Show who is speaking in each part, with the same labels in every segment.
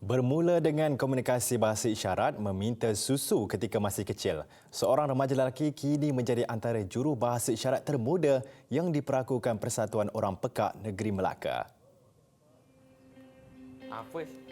Speaker 1: Bermula dengan komunikasi bahasa isyarat meminta susu ketika masih kecil, seorang remaja lelaki kini menjadi antara juru bahasa isyarat termuda yang diperakukan Persatuan Orang Pekak Negeri Melaka.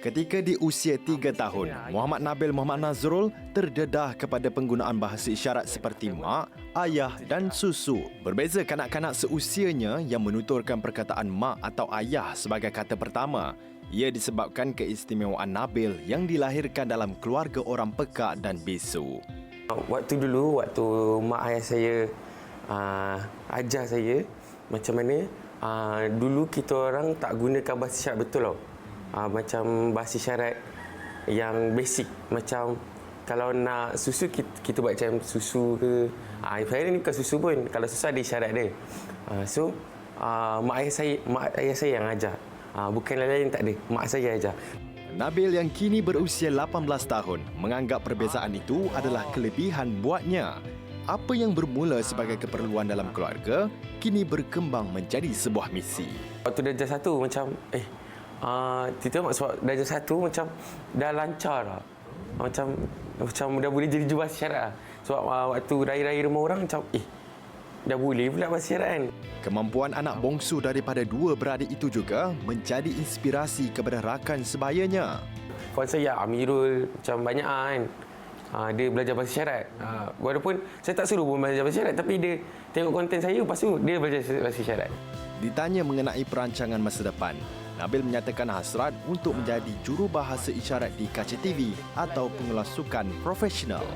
Speaker 1: Ketika di usia 3 tahun, Muhammad Nabil Muhammad Nazrul terdedah kepada penggunaan bahasa isyarat seperti mak, ayah dan susu. Berbeza kanak-kanak seusianya yang menuturkan perkataan mak atau ayah sebagai kata pertama. Ia disebabkan keistimewaan Nabil yang dilahirkan dalam keluarga orang pekak dan bisu.
Speaker 2: Waktu mak ayah saya ajar saya macam mana, dulu kita orang tak gunakan bahasa isyarat betul tau. Macam bahasa isyarat yang basic. Macam kalau nak susu, kita buat macam susu ke. Sebenarnya ni bukan susu pun. Kalau susu ada isyarat dia. Mak ayah saya yang ajar. Bukan lain-lain, tak ada. Mak saya ajar.
Speaker 1: Nabil yang kini berusia 18 tahun menganggap perbezaan itu adalah kelebihan buatnya. Apa yang bermula sebagai keperluan dalam keluarga kini berkembang menjadi sebuah misi.
Speaker 2: Waktu darjah 1 macam kita sebab darjah 1 macam dah lancar lah. Macam dah boleh jadi juru bahasa isyarat lah. Sebab waktu raya-raya rumah orang macam dah boleh pula bahasa isyarat kan.
Speaker 1: Kemampuan anak bongsu daripada dua beradik itu juga menjadi inspirasi kepada rakan sebayanya.
Speaker 2: Kawan saya Amirul macam banyak kan. Dia belajar bahasa isyarat. Walaupun saya tak suruh pun belajar bahasa isyarat, tapi dia tengok konten saya, lepas tu dia belajar bahasa isyarat.
Speaker 1: Ditanya mengenai perancangan masa depan, Nabil menyatakan hasrat untuk menjadi juru bahasa isyarat di kaca TV atau pengelas sukan profesional.